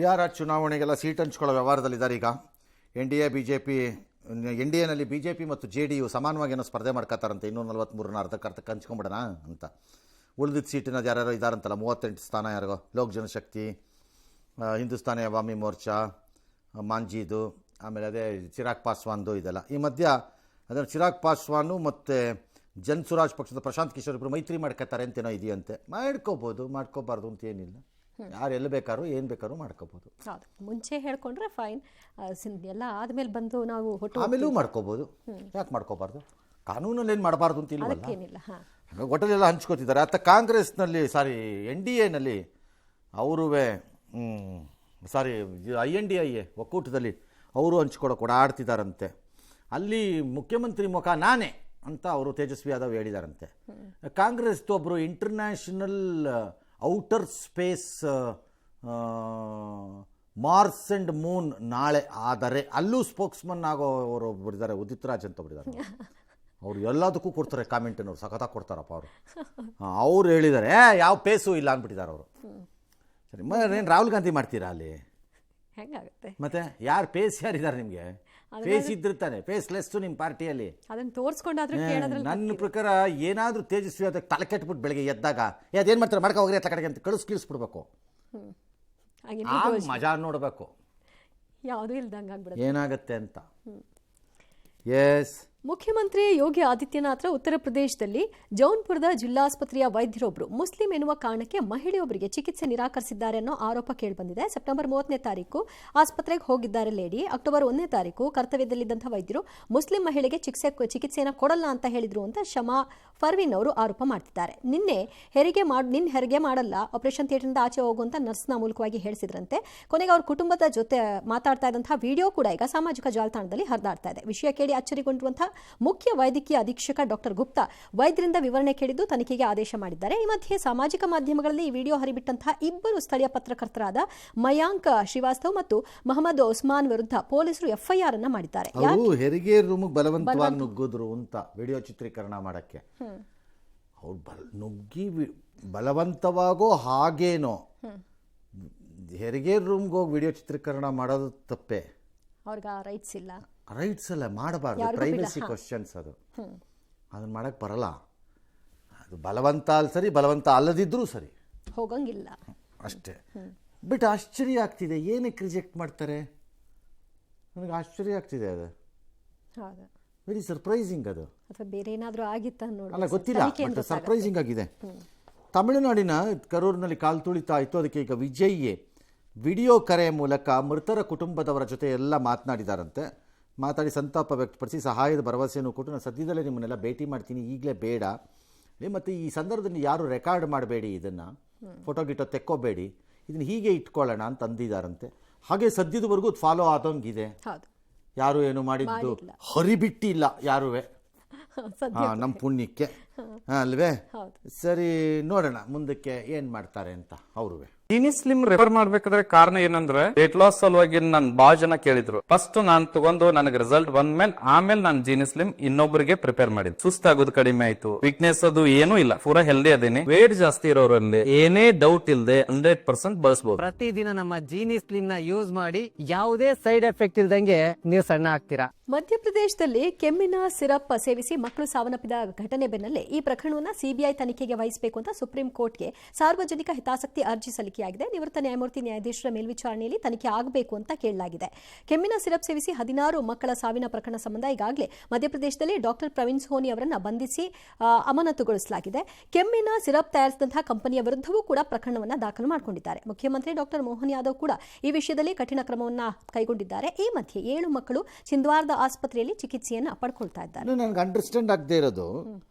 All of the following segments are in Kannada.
ಬಿಹಾರ ಚುನಾವಣೆಗೆಲ್ಲ ಸೀಟ್ ಹಂಚ್ಕೊಳ್ಳೋ ವ್ಯವಹಾರದಲ್ಲಿದ್ದಾರೆ ಈಗ. ಎನ್ ಡಿ ಎನಲ್ಲಿ ಬಿ ಜೆ ಪಿ ಮತ್ತು ಜೆ ಡಿ ಯು ಸಮಾನವಾಗಿ ಏನೋ ಸ್ಪರ್ಧೆ ಮಾಡ್ಕೋತಾರಂತೆ. 243 ಅರ್ಧಕ್ಕೆ ಹಂಚ್ಕೊಂಬಿಡೋಣ ಅಂತ. ಉಳಿದಿದ್ದ ಸೀಟಿನ ಯಾರ್ಯಾರೋ ಇದ್ದಾರಂತಲ್ಲ, 38 ಸ್ಥಾನ ಯಾರಿಗೋ, ಲೋಕ್ ಜನಶಕ್ತಿ, ಹಿಂದೂಸ್ತಾನಿ ಅವಾಮಿ ಮೋರ್ಚಾ, ಮಾಂಜೀದು, ಆಮೇಲೆ ಅದೇ ಚಿರಾಗ್ ಪಾಸ್ವಾನ್ದು ಇದೆಲ್ಲ. ಈ ಮಧ್ಯ ಅದನ್ನು ಚಿರಾಗ್ ಪಾಸ್ವಾನು ಮತ್ತು ಜನ್ಸುರಾಜ್ ಪಕ್ಷದ ಪ್ರಶಾಂತ್ ಕಿಶೋರ್ ಇಬ್ಬರು ಮೈತ್ರಿ ಮಾಡ್ಕೋತಾರೆ ಅಂತೇನೋ ಇದೆಯಂತೆ. ಮಾಡ್ಕೋಬೋದು, ಮಾಡ್ಕೋಬಾರ್ದು ಅಂತ ಏನಿಲ್ಲ. ಯಾರು ಎಲ್ಲಿ ಬೇಕಾದ್ರೂ ಏನು ಬೇಕಾದ್ರೂ ಮಾಡ್ಕೋಬೋದು. ಹೌದು, ಮುಂಚೆ ಹೇಳ್ಕೊಂಡ್ರೆ ಫೈನ್, ಎಲ್ಲ ಆದ್ಮೇಲೆ ಬಂದು ನಾವು ಆಮೇಲೂ ಮಾಡ್ಕೋಬೋದು. ಯಾಕೆ ಮಾಡ್ಕೋಬಾರ್ದು? ಕಾನೂನಲ್ಲಿ ಏನು ಮಾಡಬಾರ್ದು ಅಂತ ಇಲ್ವಲ್ಲ. ಒಟ್ಟಲೆಲ್ಲ ಹಂಚ್ಕೋತಿದ್ದಾರೆ. ಅತ್ತ ಕಾಂಗ್ರೆಸ್ನಲ್ಲಿ ಎನ್ ಡಿ ಎನಲ್ಲಿ ಅವರೂ INDIA ಒಕ್ಕೂಟದಲ್ಲಿ ಅವರು ಹಂಚ್ಕೊಡೋಕೆ ಓಡಾಡ್ತಿದ್ದಾರಂತೆ. ಅಲ್ಲಿ ಮುಖ್ಯಮಂತ್ರಿ ಮುಖ ನಾನೇ ಅಂತ ಅವರು ತೇಜಸ್ವಿ ಯಾದವ್ ಹೇಳಿದಾರಂತೆ. ಕಾಂಗ್ರೆಸ್ದು ಒಬ್ಬರು international outer space Mars and moon ನಾಳೆ ಆದರೆ ಅಲ್ಲೂ ಸ್ಪೋಕ್ಸ್ಮನ್ ಆಗೋರು ಒಬ್ಬರಿದ್ದಾರೆ, ಉದಿತ್ ರಾಜ್ ಅಂತ ಒಬ್ಬರಿದ್ದಾರೆ. ಅವರು ಎಲ್ಲದಕ್ಕೂ ಕೊಡ್ತಾರೆ ಕಾಮೆಂಟ್, ಅವ್ರು ಸಖತ್ತಾಗಿ ಕೊಡ್ತಾರಪ್ಪ ಅವರು. ಅವ್ರು ಹೇಳಿದ್ದಾರೆ ಯಾವ ಪೇಸು ಇಲ್ಲ ಅಂದ್ಬಿಟ್ಟಿದ್ದಾರೆ ಅವರು. ಸರಿ, ಏನು ರಾಹುಲ್ ಗಾಂಧಿ ಮಾಡ್ತೀರಾ ಅಲ್ಲಿ? ಹೆಂಗಾಗುತ್ತೆ ಮತ್ತೆ ಯಾರು ಪೇಸ್ ಯಾರಿದ್ದಾರೆ ನಿಮಗೆ? ಫೇಸ್ ಇದ್ದಿರ್ತಾನೆ, ಫೇಸ್ಲೆಸ್ಸು ನಿಮ್ಮ ಪಾರ್ಟಿಯಲ್ಲಿ. ಅದನ್ನು ತೋರಿಸ್ಕೊಂಡಾದ್ರೂ ನನ್ನ ಪ್ರಕಾರ ಏನಾದರೂ ತೇಜಸ್ವಿ ಅದಕ್ಕೆ ತಲೆ ಕೆಟ್ಬಿಟ್ಟು ಬೆಳಗ್ಗೆ ಎದ್ದಾಗ ಅದೇನು ಮಾಡ್ತಾರೆ, ಮಾಡ್ಕೊ ಹೋಗ್ರಿ ಅತ್ತ ಕಡೆಗೆ ಅಂತ ಕಳಿಸ್ಬಿಡ್ಬೇಕು. ಮಜಾ ನೋಡಬೇಕು ಯಾವುದೂ ಇಲ್ದಂಗೆ ಆಗ್ಬಿಡುತ್ತೆ ಏನಾಗುತ್ತೆ ಅಂತ. ಎಸ್, ಮುಖ್ಯಮಂತ್ರಿ ಯೋಗಿ ಆದಿತ್ಯನಾಥ್ ಉತ್ತರ ಪ್ರದೇಶದಲ್ಲಿ ಜೌನ್ಪುರದ ಜಿಲ್ಲಾಸ್ಪತ್ರೆಯ ವೈದ್ಯರೊಬ್ಬರು ಮುಸ್ಲಿಂ ಎನ್ನುವ ಕಾರಣಕ್ಕೆ ಮಹಿಳೆಯೊಬ್ಬರಿಗೆ ಚಿಕಿತ್ಸೆ ನಿರಾಕರಿಸಿದ್ದಾರೆ ಅನ್ನೋ ಆರೋಪ ಕೇಳಿಬಂದಿದೆ. ಸೆಪ್ಟೆಂಬರ್ 30ನೇ ತಾರೀಕು ಆಸ್ಪತ್ರೆಗೆ ಹೋಗಿದ್ದಾರೆ ಲೇಡಿ. ಅಕ್ಟೋಬರ್ 1ನೇ ತಾರೀಕು ಕರ್ತವ್ಯದಲ್ಲಿದ್ದಂಥ ವೈದ್ಯರು ಮುಸ್ಲಿಂ ಮಹಿಳೆಗೆ ಚಿಕಿತ್ಸೆಯನ್ನು ಕೊಡಲ್ಲ ಅಂತ ಹೇಳಿದ್ರು ಅಂತ ಶಮಾ ಫರ್ವಿನ್ ಅವರು ಆರೋಪ ಮಾಡ್ತಿದ್ದಾರೆ. ನಿನ್ನೆ ಹೆರಿಗೆ ಮಾಡಲ್ಲ, ಆಪರೇಷನ್ ಥಿಯೇಟರ್ನಿಂದ ಆಚೆ ಹೋಗುವಂತ ನರ್ಸ್ನ ಮೂಲಕವಾಗಿ ಹೇಳಿಸಿದ್ರಂತೆ. ಕೊನೆಗೆ ಅವ್ರ ಕುಟುಂಬದ ಜೊತೆ ಮಾತಾಡ್ತಾ ಇದ್ದಂತಹ ವಿಡಿಯೋ ಕೂಡ ಈಗ ಸಾಮಾಜಿಕ ಜಾಲತಾಣದಲ್ಲಿ ಹರಿದಾಡ್ತಾ ಇದೆ. ವಿಷಯ ಕೇಳಿ ಅಚ್ಚರಿಗೊಂಡಿರುವಂತಹ ಮುಖ್ಯ ವೈದ್ಯಕೀಯ ಅಧೀಕ್ಷಕ ಡಾಕ್ಟರ್ ಗುಪ್ತಾ ವೈದ್ಯರಿಂದ ವಿವರಣೆ ಕೇಳಿದ್ದು ತನಿಖೆಗೆ ಆದೇಶ ಮಾಡಿದ್ದಾರೆ. ಈ ಮಧ್ಯೆ ಸಾಮಾಜಿಕ ಮಾಧ್ಯಮಗಳಲ್ಲಿ ಈ ವಿಡಿಯೋ ಹರಿಬಿಟ್ಟಂತಹ ಇಬ್ಬರು ಸ್ಥಳೀಯ ಪತ್ರಕರ್ತರಾದ ಮಯಾಂಕ್ ಶ್ರೀವಾಸ್ತವ್ ಮತ್ತು ಮೊಹಮ್ಮದ್ ಉಸ್ಮಾನ್ ವಿರುದ್ಧ ಪೊಲೀಸರು FIR ಅನ್ನ ಮಾಡಿದ್ದಾರೆ. ಹೆರಿಗೆ ರೂಮ್ ಬಲವಂತವಾಗಿ ನುಗ್ಗಿದ್ರು ಅಂತ ವಿಡಿಯೋ ಚಿತ್ರೀಕರಣ ಮಾಡಕ್ಕೆ. ಅವ್ರು ನುಗ್ಗಿ ಬಲವಂತವಾಗೋ ಹಾಗೇನೋ ಹೆರಿಗೆ ರೂಮ್ಗೆ ಹೋಗಿ ವಿಡಿಯೋ ಚಿತ್ರೀಕರಣ ಮಾಡೋದು ತಪ್ಪೇ. ಅವ್ರಿಗೆ ರೈಟ್ಸ್ ಇಲ್ಲ, ರೈಟ್ಸ್ ಅಲ್ಲ, ಮಾಡಬಾರ್ದು. ಪ್ರೈವಸಿ ಕ್ವಶನ್ಸ್ ಅದು, ಅದನ್ನ ಮಾಡಕ್ ಬರಲ್ಲ. ಅದು ಬಲವಂತ ಸರಿ, ಬಲವಂತ ಅಲ್ಲದಿದ್ರೂ ಸರಿ, ಹೋಗಂಗಿಲ್ಲ ಅಷ್ಟೇ. ಬಟ್ ಆಶ್ಚರ್ಯ ಆಗ್ತಿದೆ, ಏನಕ್ಕೆ ರಿಜೆಕ್ಟ್ ಮಾಡ್ತಾರೆ ನನಗೆ ಆಶ್ಚರ್ಯ ಆಗ್ತಿದೆ. ಅದು ವೆರಿ ಸರ್ಪ್ರೈಸಿಂಗ್. ಅದು ಅಥವಾ ಬೇರೆ ಏನಾದರೂ ಆಗಿತ್ತ ಅಲ್ಲ ಗೊತ್ತಿಲ್ಲ, ಬಟ್ ಸರ್ಪ್ರೈಸಿಂಗ್ ಆಗಿದೆ. ತಮಿಳುನಾಡಿನ ಕರೂರಿನಲ್ಲಿ ಕಾಲು ತುಳಿತ ಆಯಿತು. ಅದಕ್ಕೆ ಈಗ ವಿಜಯ್ ವಿಡಿಯೋ ಕರೆ ಮೂಲಕ ಮೃತರ ಕುಟುಂಬದವರ ಜೊತೆ ಎಲ್ಲ ಮಾತನಾಡಿದಾರಂತೆ. ಮಾತಾಡಿ ಸಂತಾಪ ವ್ಯಕ್ತಪಡಿಸಿ ಸಹಾಯದ ಭರವಸೆಯನ್ನು ಕೊಟ್ಟು ನಾನು ಸದ್ಯದಲ್ಲೇ ನಿಮ್ಮನ್ನೆಲ್ಲ ಭೇಟಿ ಮಾಡ್ತೀನಿ, ಈಗಲೇ ಬೇಡ, ಮತ್ತು ಈ ಸಂದರ್ಭದಲ್ಲಿ ಯಾರು ರೆಕಾರ್ಡ್ ಮಾಡಬೇಡಿ, ಇದನ್ನು ಫೋಟೋ ಗಿಟೋ ತೆಕ್ಕೋಬೇಡಿ, ಇದನ್ನು ಹೀಗೆ ಇಟ್ಕೊಳ್ಳೋಣ ಅಂತ ಅಂದಿದ್ದಾರಂತೆ. ಹಾಗೆ ಸದ್ಯದವರೆಗೂ ಫಾಲೋ ಆದಂಗಿದೆ. ಯಾರು ಏನು ಮಾಡಿದ್ದು ಹರಿಬಿಟ್ಟಿಲ್ಲ ಯಾರುವೆ, ನಮ್ಮ ಪುಣ್ಯಕ್ಕೆ ಅಲ್ವೇ. ಸರಿ, ನೋಡೋಣ ಮುಂದಕ್ಕೆ ಏನ್ ಮಾಡ್ತಾರೆ ಅಂತ ಅವರುವೆ. ಜೀನಿ ಸ್ಲಿಮ್ ರೆಫರ್ ಮಾಡ್ಬೇಕಾದ್ರೆ ಕಾರಣ ಏನಂದ್ರೆ ವೇಟ್ ಲಾಸ್ ಸಲುವಾಗಿ ನನ್ ಬಾಳ ಜನ ಕೇಳಿದ್ರು. ಫಸ್ಟ್ ನಾನ್ ತಗೊಂಡು ನನಗೆ ರಿಸಲ್ಟ್ ಬಂದ್ಮೇಲೆ ಆಮೇಲೆ ನಾನು ಜೀನಿ ಸ್ಲಿಮ್ ಇನ್ನೊಬ್ಬರಿಗೆ ಪ್ರಿಪೇರ್ ಮಾಡಿದ್. ಸುಸ್ತಾಗೋದು ಕಡಿಮೆ ಆಯ್ತು, ವೀಕ್ನೆಸ್ ಅದು ಏನೂ ಇಲ್ಲ, ಪೂರಾ ಹೆಲ್ದಿ ಅದೇನೆ. ವೇಟ್ ಜಾಸ್ತಿ ಇರೋರಲ್ಲಿ ಏನೇ ಡೌಟ್ ಇಲ್ಲದೆ 100% ಬಳಸಬಹುದು. ಪ್ರತಿದಿನ ನಮ್ಮ ಜೀನಿ ಸ್ಲಿಮ್ ನ ಯೂಸ್ ಮಾಡಿ ಯಾವುದೇ ಸೈಡ್ ಎಫೆಕ್ಟ್ ಇಲ್ದಂಗೆ ನೀವು ಸಣ್ಣ ಆಗ್ತೀರಾ. ಮಧ್ಯಪ್ರದೇಶದಲ್ಲಿ ಕೆಮ್ಮಿನ ಸಿರಪ್ ಸೇವಿಸಿ ಮಕ್ಕಳು ಸಾವನ್ನಪ್ಪಿದ ಘಟನೆ ಬೆನ್ನಲ್ಲೇ ಈ ಪ್ರಕರಣವನ್ನು CBI ತನಿಖೆಗೆ ವಹಿಸಬೇಕು ಅಂತ ಸುಪ್ರೀಂ ಕೋರ್ಟ್ಗೆ ಸಾರ್ವಜನಿಕ ಹಿತಾಸಕ್ತಿ ಅರ್ಜಿ ಸಲ್ಲಿಕೆಯಾಗಿದೆ. ನಿವೃತ್ತ ನ್ಯಾಯಮೂರ್ತಿ ನ್ಯಾಯಾಧೀಶರ ಮೇಲ್ವಿಚಾರಣೆಯಲ್ಲಿ ತನಿಖೆ ಆಗಬೇಕು ಅಂತ ಕೇಳಲಾಗಿದೆ. ಕೆಮ್ಮಿನ ಸಿರಪ್ ಸೇವಿಸಿ 16 ಮಕ್ಕಳ ಸಾವಿನ ಪ್ರಕರಣ ಸಂಬಂಧ ಈಗಾಗಲೇ ಮಧ್ಯಪ್ರದೇಶದಲ್ಲಿ ಡಾಕ್ಟರ್ ಪ್ರವೀಣ್ ಸೋನಿ ಅವರನ್ನ ಬಂಧಿಸಿ ಅಮಾನತುಗೊಳಿಸಲಾಗಿದೆ. ಕೆಮ್ಮಿನ ಸಿರಪ್ ತಯಾರಿಸಿದಂತಹ ಕಂಪನಿಯ ವಿರುದ್ಧವೂ ಕೂಡ ಪ್ರಕರಣವನ್ನು ದಾಖಲು ಮಾಡಿಕೊಂಡಿದ್ದಾರೆ. ಮುಖ್ಯಮಂತ್ರಿ ಡಾಕ್ಟರ್ ಮೋಹನ್ ಯಾದವ್ ಕೂಡ ಈ ವಿಷಯದಲ್ಲಿ ಕಠಿಣ ಕ್ರಮವನ್ನು ಕೈಗೊಂಡಿದ್ದಾರೆ. ಈ ಮಧ್ಯೆ 7 ಮಕ್ಕಳು ಚಿಂದ್ವಾರದ ಆಸ್ಪತ್ರೆಯಲ್ಲಿ ಚಿಕಿತ್ಸೆಯನ್ನು ಪಡ್ಕೊಳ್ತಾ ಇದ್ದಾರೆ. ನನಗೆ ಅಂಡರ್ಸ್ಟ್ಯಾಂಡ್ ಆಗದೆ ಇರೋದು,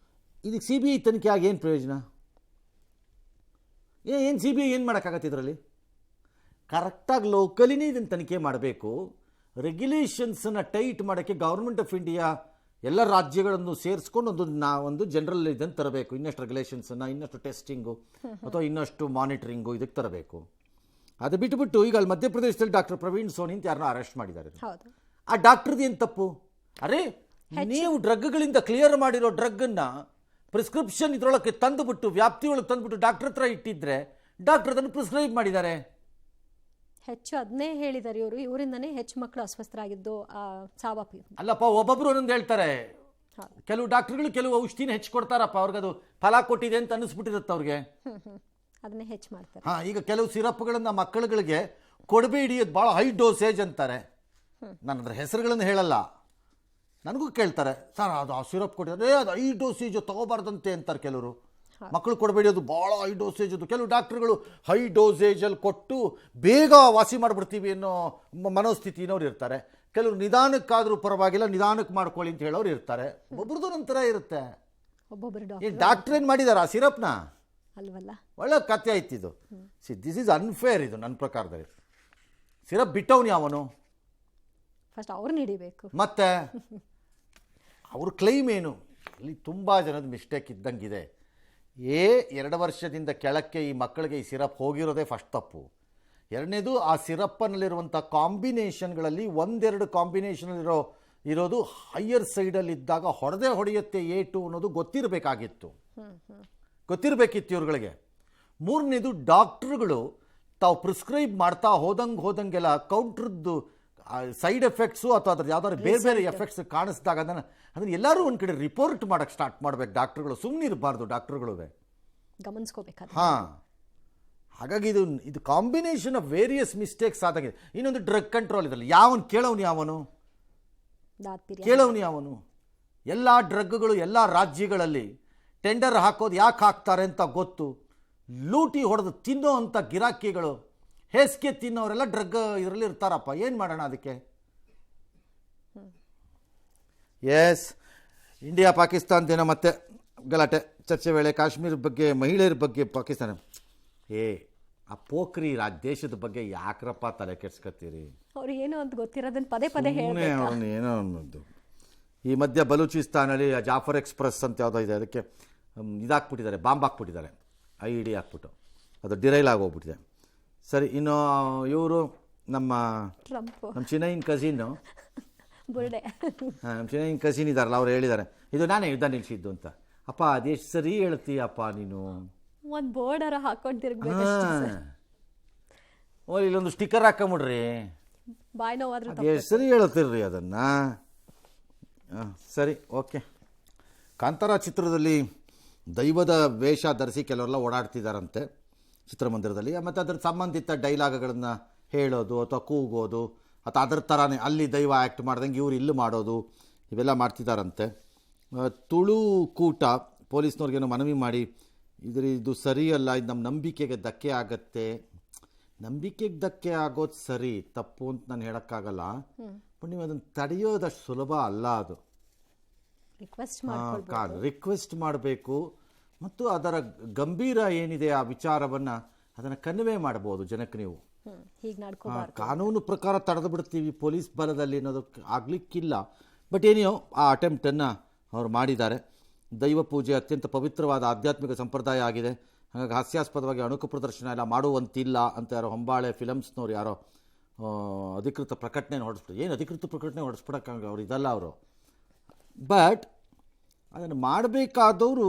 ಇದಕ್ಕೆ CBI ತನಿಖೆ ಆಗಿ ಏನು ಪ್ರಯೋಜನ? ಏನು CBI ಏನು ಮಾಡೋಕ್ಕಾಗತ್ತೆ ಇದರಲ್ಲಿ? ಕರೆಕ್ಟಾಗಿ ಲೋಕಲಿನೇ ಇದನ್ನು ತನಿಖೆ ಮಾಡಬೇಕು. ರೆಗ್ಯುಲೇಷನ್ಸನ್ನು ಟೈಟ್ ಮಾಡೋಕ್ಕೆ ಗೌರ್ಮೆಂಟ್ ಆಫ್ ಇಂಡಿಯಾ ಎಲ್ಲ ರಾಜ್ಯಗಳನ್ನು ಸೇರಿಸ್ಕೊಂಡು ಒಂದು ಜನರಲ್ ಇದನ್ನು ತರಬೇಕು. ಇನ್ನಷ್ಟು ರೆಗ್ಯುಲೇಷನ್ಸನ್ನು, ಇನ್ನಷ್ಟು ಟೆಸ್ಟಿಂಗು ಅಥವಾ ಇನ್ನಷ್ಟು ಮಾನಿಟರಿಂಗು ಇದಕ್ಕೆ ತರಬೇಕು. ಅದು ಬಿಟ್ಟುಬಿಟ್ಟು ಈಗ ಅಲ್ಲಿ ಮಧ್ಯಪ್ರದೇಶದಲ್ಲಿ ಡಾಕ್ಟರ್ ಪ್ರವೀಣ್ ಸೋನಿ ಅಂತ ಯಾರನ್ನೋ ಅರೆಸ್ಟ್ ಮಾಡಿದ್ದಾರೆ. ಆ ಡಾಕ್ಟರ್ದು ಏನು ತಪ್ಪು? ಅರೆ, ನೀವು ಡ್ರಗ್ಗಳಿಂದ ಕ್ಲಿಯರ್ ಮಾಡಿರೋ ಡ್ರಗ್ಗನ್ನು ಪ್ರಿಸ್ಕ್ರಿಪ್ಷನ್ ಇದರೊಳಗೆ ತಂದುಬಿಟ್ಟು ವ್ಯಾಪ್ತಿಯೊಳಗೆ ತಂದುಬಿಟ್ಟು ಡಾಕ್ಟರ್ ಹತ್ರ ಇಟ್ಟಿದ್ರೆ ಡಾಕ್ಟರ್ ಅದನ್ನು ಪ್ರಿಸ್ಕ್ರೈಬ್ ಮಾಡಿದ್ದಾರೆ. ಹೆಚ್ಚು ಅದನ್ನೇ ಹೇಳಿದ್ದಾರೆ ಇವರು, ಇವರಿಂದನೇ ಹೆಚ್ಚು ಮಕ್ಕಳು ಅಸ್ವಸ್ಥರಾಗಿದ್ದು ಸಾವಪ್ಪಿದ್ದು. ಅಲ್ಲಪ್ಪ, ಒಬ್ಬೊಬ್ರು ಒಂದೊಂದು ಹೇಳ್ತಾರೆ. ಕೆಲವು ಡಾಕ್ಟರ್ಗಳು ಕೆಲವು ಔಷಧಿನ ಹೆಚ್ಚು ಕೊಡ್ತಾರಪ್ಪ, ಅವ್ರಿಗದು ಫಲ ಕೊಟ್ಟಿದೆ ಅಂತ ಅನ್ನಿಸ್ಬಿಟ್ಟಿರುತ್ತೆ ಅವ್ರಿಗೆ. ಅದನ್ನೇ ಹೆಚ್ಚು ಮಾಡ್ತಾರೆ. ಈಗ ಕೆಲವು ಸಿರಪ್ಗಳನ್ನ ಮಕ್ಕಳುಗಳಿಗೆ ಕೊಡಬೇಡಿ, ಅದು ಭಾಳ ಹೈ ಡೋಸೇಜ್ ಅಂತಾರೆ. ನಾನು ಅದ್ರ ಹೆಸರುಗಳನ್ನು ಹೇಳಲ್ಲ, ನನಗೂ ಕೇಳ್ತಾರೆ, ಸರ್ ಅದು ಆ ಸಿರಪ್ ಕೊಟ್ಟಿದ್ರೆ ಅದು ಹೈ ಡೋಸೇಜ್ ತಗೋಬಾರ್ದಂತೆ ಅಂತಾರೆ ಕೆಲವರು. ಮಕ್ಕಳು ಕೊಡಬೇಡಿ, ಅದು ಭಾಳ ಹೈ ಡೋಸೇಜ್. ಅದು ಕೆಲವು ಡಾಕ್ಟ್ರುಗಳು ಹೈ ಡೋಸೇಜಲ್ಲಿ ಕೊಟ್ಟು ಬೇಗ ವಾಸಿ ಮಾಡಿಬಿಡ್ತೀವಿ ಅನ್ನೋ ಮನೋಸ್ಥಿತಿನವ್ರು ಇರ್ತಾರೆ. ಕೆಲವರು ನಿಧಾನಕ್ಕಾದರೂ ಪರವಾಗಿಲ್ಲ, ನಿಧಾನಕ್ಕೆ ಮಾಡ್ಕೊಳ್ಳಿ ಅಂತ ಹೇಳೋರು ಇರ್ತಾರೆ. ಒಬ್ರದ್ದು ಒಂಥರ ಇರುತ್ತೆ. ಒಬ್ಬೊಬ್ಬರು ಡಾಕ್ಟ್ರ್ ಏನು ಮಾಡಿದ್ದಾರೆ ಆ ಸಿರಪ್ನ? ಅಲ್ವಲ್ಲ, ಒಳ್ಳೆ ಕಥೆ ಆಯ್ತು ಇದು. This is unfair. ಇದು ನನ್ನ ಪ್ರಕಾರದಲ್ಲಿ ಸಿರಪ್ ಬಿಟ್ಟವನು ಯಾವನು? ಫಸ್ಟ್ ಅವ್ರನ್ನ ಹಿಡಿಬೇಕು. ಮತ್ತೆ ಅವ್ರ ಕ್ಲೈಮ್ ಏನು? ಇಲ್ಲಿ ತುಂಬ ಜನದ ಮಿಸ್ಟೇಕ್ ಇದ್ದಂಗಿದೆ. 2 ವರ್ಷದಿಂದ ಕೆಳಕ್ಕೆ ಈ ಮಕ್ಕಳಿಗೆ ಈ ಸಿರಪ್ ಹೋಗಿರೋದೇ ಫಸ್ಟ್ ತಪ್ಪು. ಎರಡನೇದು, ಆ ಸಿರಪ್ಪನಲ್ಲಿರುವಂಥ ಕಾಂಬಿನೇಷನ್ಗಳಲ್ಲಿ 1-2 ಕಾಂಬಿನೇಷನಲ್ಲಿರೋ ಇರೋದು ಹೈಯರ್ ಸೈಡಲ್ಲಿ ಇದ್ದಾಗ ಹೊಡೆಯುತ್ತೆ A2 ಅನ್ನೋದು ಗೊತ್ತಿರಬೇಕಿತ್ತು ಇವ್ರುಗಳಿಗೆ. ಮೂರನೇದು, ಡಾಕ್ಟ್ರುಗಳು ತಾವು ಪ್ರಿಸ್ಕ್ರೈಬ್ ಮಾಡ್ತಾ ಹೋದಂಗೆಲ್ಲ ಕೌಂಟ್ರದ್ದು ಸೈಡ್ ಎಫೆಕ್ಟ್ಸು ಅಥವಾ ಅದ್ರ ಯಾವ್ದಾದ್ರು ಬೇರೆ ಎಫೆಕ್ಟ್ಸ್ ಕಾಣಿಸಿದಾಗ ಅದನ್ನು ಎಲ್ಲರೂ ಒಂದು ಕಡೆ ರಿಪೋರ್ಟ್ ಮಾಡೋಕ್ಕೆ ಸ್ಟಾರ್ಟ್ ಮಾಡ್ಬೇಕು ಡಾಕ್ಟ್ರುಗಳು. ಸುಮ್ಮನೆ ಇರಬಾರ್ದು ಡಾಕ್ಟ್ರುಗಳು, ಗಮನಿಸ್ಕೋಬೇಕಾದ್ರೆ. ಹಾಗಾಗಿ ಇದು ಕಾಂಬಿನೇಷನ್ ಆಫ್ ವೇರಿಯಸ್ ಮಿಸ್ಟೇಕ್ಸ್ ಆದಾಗಿದೆ. ಇನ್ನೊಂದು ಡ್ರಗ್ ಕಂಟ್ರೋಲ್ ಇದರಲ್ಲಿ ಕೇಳೋನು ಯಾವನು? ಎಲ್ಲ ಡ್ರಗ್ಗಳು ಎಲ್ಲ ರಾಜ್ಯಗಳಲ್ಲಿ ಟೆಂಡರ್ ಹಾಕೋದು ಯಾಕೆ ಹಾಕ್ತಾರೆ ಅಂತ ಗೊತ್ತು. ಲೂಟಿ ಹೊಡೆದು ತಿನ್ನೋ ಅಂಥ ಗಿರಾಕಿಗಳು, ಹೇಸಿಗೆ ತಿನ್ನೋರೆಲ್ಲ ಡ್ರಗ್ ಇದರಲ್ಲಿ ಇರ್ತಾರಪ್ಪ. ಏನು ಮಾಡೋಣ ಅದಕ್ಕೆ? ಎಸ್, ಇಂಡಿಯಾ ಪಾಕಿಸ್ತಾನದೇನೋ ಮತ್ತೆ ಗಲಾಟೆ ಚರ್ಚೆ ವೇಳೆ ಕಾಶ್ಮೀರ ಬಗ್ಗೆ, ಮಹಿಳೆಯರ ಬಗ್ಗೆ ಪಾಕಿಸ್ತಾನ. ಆ ಪೋಖ್ರಿ ದೇಶದ ಬಗ್ಗೆ ಯಾಕ್ರಪ್ಪ ತಲೆ ಕೆಡ್ಸ್ಕೊತೀರಿ? ಅವ್ರು ಏನೋ ಅಂತ ಗೊತ್ತಿರೋದನ್ನ ಪದೇ ಅವ್ರನ್ನ ಏನೋ ಅನ್ನೋದು. ಈ ಮಧ್ಯ ಬಲೂಚಿಸ್ತಾನಲ್ಲಿ ಜಾಫರ್ ಎಕ್ಸ್ಪ್ರೆಸ್ ಅಂತ ಯಾವುದೋ ಇದೆ, ಅದಕ್ಕೆ ಇದಾಕ್ಬಿಟ್ಟಿದ್ದಾರೆ, ಬಾಂಬ್ ಹಾಕ್ಬಿಟ್ಟಿದ್ದಾರೆ, IED ಹಾಕ್ಬಿಟ್ಟು. ಅದು ಡಿರೈಲ್ ಆಗೋಗ್ಬಿಟ್ಟಿದೆ. ಸರಿ, ಇನ್ನು ಇವರು ನಮ್ಮ ಚಿನೈನ್ ಕಸಿನ್ನು, ನಮ್ಮ ಚಿನೈನ್ ಕಸಿನ್ ಇದ್ದಾರಲ್ಲ, ಅವ್ರು ಹೇಳಿದ್ದಾರೆ ಇದು ನಾನೇ ಯುದ್ಧ ನಿಲ್ಲಿಸಿದ್ದು ಅಂತ. ಅಪ್ಪ ಅದೆಷ್ಟು ಸರಿ ಹೇಳ್ತೀಯಪ್ಪ ನೀನು? ಒಂದು ಬೋರ್ಡರ ಹಾಕೊಂಡು ತಿರ್ಗಬೇಕು. ಇಲ್ಲೊಂದು ಸ್ಟಿಕ್ಕರ್ ಹಾಕೊಂಬಿಡ್ರಿ, ಬಾಯ್ ನೋವಾದ್ರೂ ಎಷ್ಟು ಸರಿ ಹೇಳ್ತಿರ್ರಿ ಅದನ್ನು. ಸರಿ, ಓಕೆ. ಕಾಂತಾರ ಚಿತ್ರದಲ್ಲಿ ದೈವದ ವೇಷ ಧರಿಸಿ ಕೆಲವರೆಲ್ಲ ಓಡಾಡ್ತಿದ್ದಾರಂತೆ ಚಿತ್ರಮಂದಿರದಲ್ಲಿ. ಮತ್ತು ಅದ್ರ ಸಂಬಂಧಿತ ಡೈಲಾಗ್ಗಳನ್ನು ಹೇಳೋದು ಅಥವಾ ಕೂಗೋದು ಅಥವಾ ಅದರ ಥರನೇ ಅಲ್ಲಿ ದೈವ ಆ್ಯಕ್ಟ್ ಮಾಡ್ದಂಗೆ ಇವ್ರು ಇಲ್ಲಿ ಮಾಡೋದು, ಇವೆಲ್ಲ ಮಾಡ್ತಿದ್ದಾರಂತೆ. ತುಳು ಕೂಟ ಪೊಲೀಸ್ನವ್ರಿಗೇನೋ ಮನವಿ ಮಾಡಿ ಇದು ಸರಿಯಲ್ಲ, ಇದು ನಮ್ಮ ನಂಬಿಕೆಗೆ ಧಕ್ಕೆ ಆಗತ್ತೆ. ನಂಬಿಕೆಗೆ ಧಕ್ಕೆ ಆಗೋದು ಸರಿ, ತಪ್ಪು ಅಂತ ನಾನು ಹೇಳೋಕ್ಕಾಗಲ್ಲ. ಬಟ್ ನೀವು ಅದನ್ನು ತಡೆಯೋದಷ್ಟು ಸುಲಭ ಅಲ್ಲ. ಅದು ರಿಕ್ವೆಸ್ಟ್ ಮಾಡಬೇಕು ಮತ್ತು ಅದರ ಗಂಭೀರ ಏನಿದೆ ಆ ವಿಚಾರವನ್ನು ಅದನ್ನು ಕನ್ವೆ ಮಾಡ್ಬೋದು ಜನಕ್ಕೆ. ನೀವು ಕಾನೂನು ಪ್ರಕಾರ ತಡೆದು ಬಿಡ್ತೀವಿ ಪೊಲೀಸ್ ಬಲದಲ್ಲಿ ಅನ್ನೋದಕ್ಕೆ ಆಗಲಿಕ್ಕಿಲ್ಲ. ಬಟ್ ಏನಿಯೋ ಆ ಅಟೆಂಪ್ಟನ್ನು ಅವರು ಮಾಡಿದ್ದಾರೆ. ದೈವ ಪೂಜೆ ಅತ್ಯಂತ ಪವಿತ್ರವಾದ ಆಧ್ಯಾತ್ಮಿಕ ಸಂಪ್ರದಾಯ ಆಗಿದೆ, ಹಾಗಾಗಿ ಹಾಸ್ಯಾಸ್ಪದವಾಗಿ ಅಣುಕು ಪ್ರದರ್ಶನ ಎಲ್ಲ ಮಾಡುವಂತಿಲ್ಲ ಅಂತ ಯಾರೋ ಹೊಂಬಾಳೆ ಫಿಲಮ್ಸ್ನವ್ರು ಯಾರೋ ಅಧಿಕೃತ ಪ್ರಕಟಣೆ ಹೊರಡಿಸ್ಬಿಟ್ಟು, ಏನು ಅಧಿಕೃತ ಪ್ರಕಟಣೆ ಹೊರಡಿಸ್ಬಿಡೋಕ್ಕಾಗ ಅವ್ರು ಇದಲ್ಲ ಅವರು. ಬಟ್ ಅದನ್ನು ಮಾಡಬೇಕಾದವರು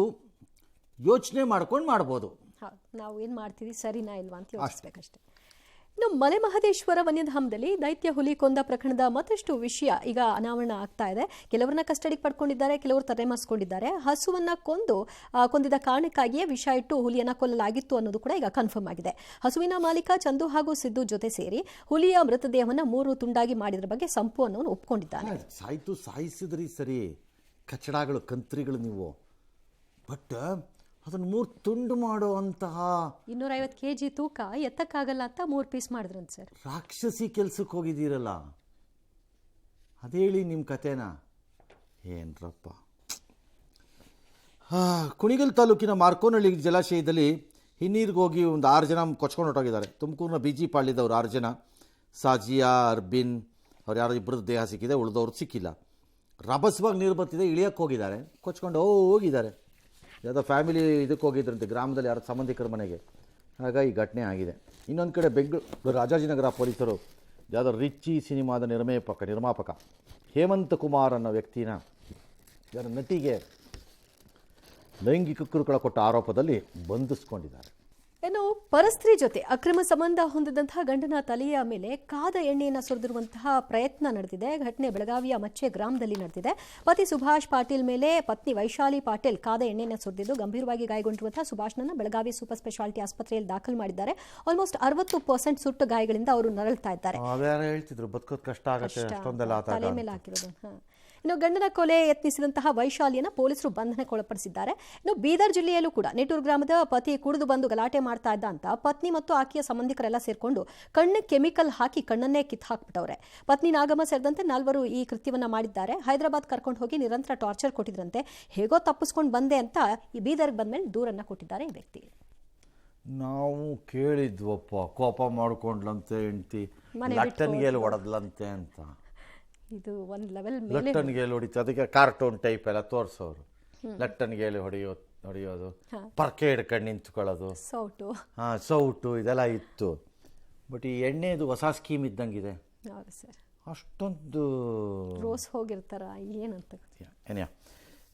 ಯೋಚನೆ ಮಾಡ್ಕೊಂಡು ಮಾಡ್ಬೋದು. ನಾವು ಏನು ಮಾಡ್ತೀವಿ ಸರಿನಾ ಇಲ್ವಾ ಅಂತ ಯೋಚಿಸ್ಬೇಕಷ್ಟೇ. ಇನ್ನು ಮಲೆ ಮಹದೇಶ್ವರ ವನ್ಯಧಾಮದಲ್ಲಿ ದೈತ್ಯ ಹುಲಿ ಕೊಂದ ಪ್ರಕರಣದ ಮತ್ತಷ್ಟು ವಿಷಯ ಈಗ ಅನಾವರಣ ಆಗ್ತಾ ಇದೆ. ಕೆಲವರನ್ನ ಕಸ್ಟಡಿಗೆ ಪಡ್ಕೊಂಡಿದ್ದಾರೆ, ಕೆಲವರು ತಲೆಮರೆಸ್ಕೊಂಡಿದ್ದಾರೆ. ಹಸುವನ್ನ ಕೊಂದಿದ ಕಾರಣಕ್ಕಾಗಿಯೇ ವಿಷ ಇಟ್ಟು ಹುಲಿಯನ್ನ ಕೊಲ್ಲಲಾಗಿತ್ತು ಅನ್ನೋದು ಕೂಡ ಈಗ ಕನ್ಫರ್ಮ್ ಆಗಿದೆ. ಹಸುವಿನ ಮಾಲೀಕ ಚಂದು ಹಾಗೂ ಸಿದ್ದು ಜೊತೆ ಸೇರಿ ಹುಲಿಯ ಮೃತದೇಹವನ್ನು 3 ತುಂಡಾಗಿ ಮಾಡಿದ್ರ ಬಗ್ಗೆ ಸಂಪು ಅನ್ನೋನು ಒಪ್ಕೊಂಡಿದ್ದಾನೆ. ಸಾಯಿಸಿದ್ರಿ ಸರಿ, ಕಚಡಗಳು ಕಂತ್ರಿಗಳು ನೀವು. ಬಟ್ ಅದನ್ನು 3 ತುಂಡು ಮಾಡುವಂತಹ 250 kg ತೂಕ ಎತ್ತಕ್ಕಾಗಲ್ಲ ಅಂತ 3 ಪೀಸ್ ಮಾಡಿದ್ರಂತ ಸರ್. ರಾಕ್ಷಸಿ ಕೆಲ್ಸಕ್ಕೆ ಹೋಗಿದ್ದೀರಲ್ಲ, ಅದೇಳಿ ನಿಮ್ಮ ಕತೆನಾ? ಏನ್ರಪ್ಪ. ಕುಣಿಗಲ್ ತಾಲೂಕಿನ ಮಾರ್ಕೋನಹಳ್ಳಿ ಜಲಾಶಯದಲ್ಲಿ ಹಿನ್ನೀರಿಗೆ ಹೋಗಿ ಒಂದು 6 ಜನ ಕೊಚ್ಕೊಂಡು ಹೊರಟೋಗಿದ್ದಾರೆ. ತುಮಕೂರಿನ BG ಪಾಳ್ಯದವ್ರು 6 ಜನ, ಸಾಜಿಯಾ, ಅರ್ಬಿನ್ ಅವ್ರು ಯಾರೋ ಇಬ್ಬರದ್ದು ದೇಹ ಸಿಕ್ಕಿದೆ, ಉಳಿದವ್ರು ಸಿಕ್ಕಿಲ್ಲ. ರಭಸವಾಗಿ ನೀರು ಬರ್ತಿದೆ, ಇಳಿಯಕ್ಕೆ ಹೋಗಿದ್ದಾರೆ, ಕೊಚ್ಕೊಂಡು ಹೋಗಿದ್ದಾರೆ. ಯಾವುದೋ ಫ್ಯಾಮಿಲಿ ಇದಕ್ಕೆ ಹೋಗಿದ್ರಂತೆ, ಗ್ರಾಮದಲ್ಲಿ ಯಾರೋ ಸಂಬಂಧಿಕರ ಮನೆಗೆ. ಹಾಗಾಗಿ ಈ ಘಟನೆ ಆಗಿದೆ. ಇನ್ನೊಂದು ಕಡೆ ಬೆಂಗಳೂರು ರಾಜಾಜಿನಗರ ಪೊಲೀಸರು ಯಾವುದೋ ರಿಚ್ಚಿ ಸಿನಿಮಾದ ನಿರ್ಮಾಪಕ ಹೇಮಂತ್ ಕುಮಾರ್ ಅನ್ನೋ ವ್ಯಕ್ತಿನ, ಯಾರ ನಟಿಗೆ ಲೈಂಗಿಕ ಕಿರುಕುಳ ಕೊಟ್ಟ ಆರೋಪದಲ್ಲಿ ಬಂಧಿಸ್ಕೊಂಡಿದ್ದಾರೆ. ಇನ್ನು ಪರಸ್ತ್ರೀ ಜೊತೆ ಅಕ್ರಮ ಸಂಬಂಧ ಹೊಂದಿದಂತಹ ಗಂಡನ ತಲೆಯ ಮೇಲೆ ಕಾದ ಎಣ್ಣೆಯನ್ನು ಸುರಿದಿರುವಂತಹ ಪ್ರಯತ್ನ ನಡೆದಿದೆ. ಘಟನೆ ಬೆಳಗಾವಿಯ ಮಚ್ಚೆ ಗ್ರಾಮದಲ್ಲಿ ನಡೆದಿದೆ. ಪತಿ ಸುಭಾಷ್ ಪಾಟೀಲ್ ಮೇಲೆ ಪತ್ನಿ ವೈಶಾಲಿ ಪಾಟೀಲ್ ಕಾದ ಎಣ್ಣೆಯನ್ನು ಸುರಿದಿದ್ದು ಗಂಭೀರವಾಗಿ ಗಾಯಗೊಂಡಿರುವಂತಹ ಸುಭಾಷ್ನನ್ನ ಬೆಳಗಾವಿ ಸೂಪರ್ ಸ್ಪೆಷಾಲಿಟಿ ಆಸ್ಪತ್ರೆಯಲ್ಲಿ ದಾಖಲು ಮಾಡಿದ್ದಾರೆ. ಆಲ್ಮೋಸ್ಟ್ 60% ಸುಟ್ಟ ಗಾಯಗಳಿಂದ ಅವರು ನರಳ್ತಾ ಇದ್ದಾರೆ. ಹೇಳ್ತಿದ್ರು ಬದುಕೋದು ಕಷ್ಟ ಆಗುತ್ತೆ ಅಷ್ಟೊಂದೆಲ್ಲ ತಲೆ ಮೇಲೆ ಹಾಕಿರೋದು. ಇನ್ನು ಗಂಡನ ಕೊಲೆ ಯತ್ನಿಸಿದಂತಹ ವೈಶಾಲಿಯನ್ನ ಪೊಲೀಸರು ಬಂಧನಕ್ಕೊಳಪಡಿಸಿದ್ದಾರೆ. ಇನ್ನು ಬೀದರ್ ಜಿಲ್ಲೆಯಲ್ಲೂ ಕೂಡ ನೆಟೂರು ಗ್ರಾಮದ ಪತಿ ಕುಡಿದು ಬಂದು ಗಲಾಟೆ ಮಾಡ್ತಾ ಇದ್ದ ಅಂತ ಪತ್ನಿ ಮತ್ತು ಆಕೆಯ ಸಂಬಂಧಿಕರೆಲ್ಲ ಸೇರ್ಕೊಂಡು ಕಣ್ಣಿಗೆ ಕೆಮಿಕಲ್ ಹಾಕಿ ಕಣ್ಣನ್ನೇ ಕಿತ್ತು ಹಾಕ್ಬಿಟ್ಟವ್ರೆ. ಪತ್ನಿ ನಾಗಮ್ಮ ಸೇರಿದಂತೆ 4 ಈ ಕೃತ್ಯವನ್ನ ಮಾಡಿದ್ದಾರೆ. ಹೈದರಾಬಾದ್ ಕರ್ಕೊಂಡು ಹೋಗಿ ನಿರಂತರ ಟಾರ್ಚರ್ ಕೊಟ್ಟಿದ್ರಂತೆ. ಹೇಗೋ ತಪ್ಪಿಸ್ಕೊಂಡು ಬಂದೆ ಅಂತ ಈ ಬೀದರ್ಗೆ ಬಂದ್ಮೇಲೆ ದೂರನ್ನ ಕೊಟ್ಟಿದ್ದಾರೆ ಈ ವ್ಯಕ್ತಿ. ನಾವು ಕೇಳಿದ್ವಪ್ಪ, ಕೋಪ ಮಾಡ್ಕೊಂಡ್ಲಂತೆ ಹೆಂಡತಿ, ಲಟ್ಟನ್ಗೇಲಿ ಹೊಡೆದ್ಲಂತೆ ಅಂತ. ಇದು ಒಂದು ಲೆವೆಲ್ ಲಟ್ಟನ್ಗೇಲಿ ಹೊಡಿತು, ಅದಕ್ಕೆ ಕಾರ್ಟೂನ್ ಟೈಪ್ ಎಲ್ಲ ತೋರಿಸೋರು. ಲಟ್ಟನ್ಗೇಲಿ ಹೊಡೆಯೋದು, ಪರ್ಕೆ ಹಿಡ್ಕೊಂಡು ನಿಂತ್ಕೊಳ್ಳೋದು, ಸೌಟು ಇದೆಲ್ಲ ಇತ್ತು. ಬಟ್ ಈ ಎಣ್ಣೆದು ಹೊಸ ಸ್ಕೀಮ್ ಇದ್ದಂಗಿದೆ. ಹೌದು ಸರ್, ಅಷ್ಟೊಂದು ರೋಸ್ ಹೋಗಿರ್ತಾರ ಏನಂತ. ಏನ್ಯಾ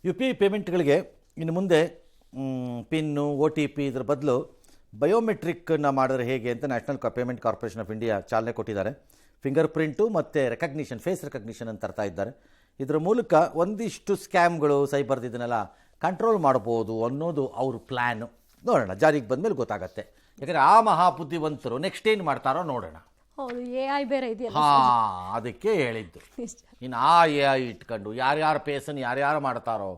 UPI ಪೇಮೆಂಟ್ಗಳಿಗೆ ಇನ್ನು ಮುಂದೆ ಪಿನ್ನು OTP ಇದ್ರ ಬದಲು ಬಯೋಮೆಟ್ರಿಕ್ನ ಮಾಡಿದ್ರೆ ಹೇಗೆ ಅಂತ national payment corporation of India ಚಾಲನೆ ಕೊಟ್ಟಿದ್ದಾರೆ. ಫಿಂಗರ್ ಪ್ರಿಂಟು ಮತ್ತು ರೆಕಗ್ನಿಷನ್, ಫೇಸ್ ರೆಕಗ್ನಿಷನ್ ಅಂತ ತರ್ತಾ ಇದ್ದಾರೆ. ಇದರ ಮೂಲಕ ಒಂದಿಷ್ಟು ಸ್ಕ್ಯಾಮ್ಗಳು, ಸೈಬರ್ದು ಇದನ್ನೆಲ್ಲ ಕಂಟ್ರೋಲ್ ಮಾಡ್ಬೋದು ಅನ್ನೋದು ಅವ್ರ ಪ್ಲ್ಯಾನು. ನೋಡೋಣ, ಜಾರಿಗೆ ಬಂದಮೇಲೆ ಗೊತ್ತಾಗತ್ತೆ. ಯಾಕಂದರೆ ಆ ಮಹಾಬುದ್ಧಿವಂತರು ನೆಕ್ಸ್ಟ್ ಏನು ಮಾಡ್ತಾರೋ ನೋಡೋಣ. ಹೌದು, AI ಬೇರೆ ಇದೆಯಲ್ಲ. ಅದಕ್ಕೆ ಹೇಳಿದ್ದು. ಇನ್ನು ಆ AI ಇಟ್ಕೊಂಡು ಯಾರ್ಯಾರ ಪೇಸನ್ನು ಯಾರ್ಯಾರು ಮಾಡ್ತಾರೋ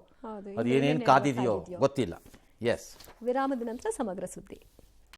ಅದು ಏನೇನು ಕಾದಿದೆಯೋ ಗೊತ್ತಿಲ್ಲ. ಎಸ್, ವಿರಾಮದ ನಂತರ ಸಮಗ್ರ ಸುದ್ದಿ.